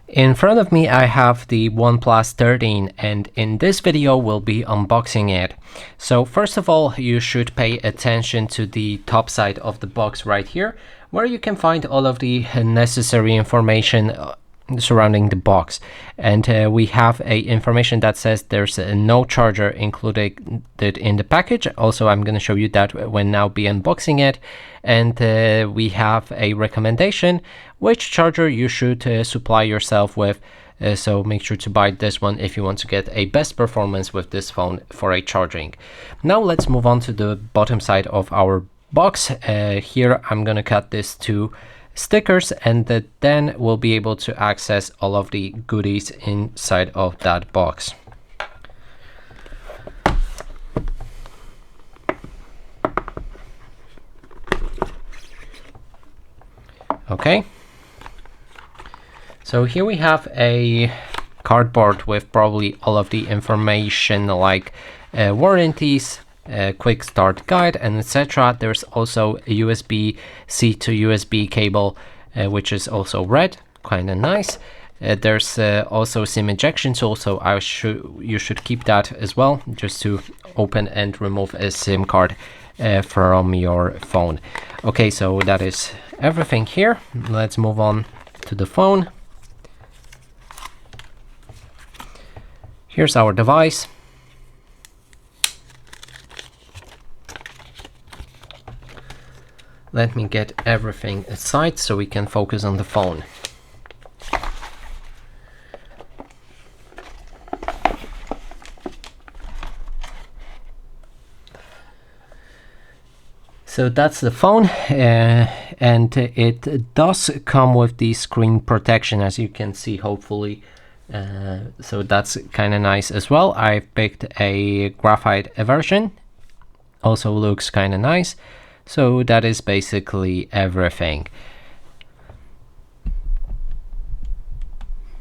In front of me I have the OnePlus 13, and in this video we'll be unboxing it. So first of all, you should pay attention to the top side of the box right here, where you can find all of the necessary information surrounding the box. And we have a information that says there's no charger included in the package. Also, I'm going to show you that when now be unboxing it. And we have a recommendation which charger you should supply yourself with. So make sure to buy this one if you want to get a best performance with this phone for a charging. Now let's move on to the bottom side of our box. Here I'm going to cut this to stickers, and then we'll be able to access all of the goodies inside of that box. Okay, so here we have a cardboard with probably all of the information like warranties, quick start guide, and etc. There's also a USB-C to USB cable, which is also red, kind of nice. There's also SIM ejection tool, so you should keep that as well, just to open and remove a SIM card from your phone. Okay, so that is everything here. Let's move on to the phone. Here's our device. Let me get everything aside so we can focus on the phone. So that's the phone, and it does come with the screen protection, as you can see, hopefully. So that's kind of nice as well. I picked a graphite version, also looks kind of nice. So that is basically everything.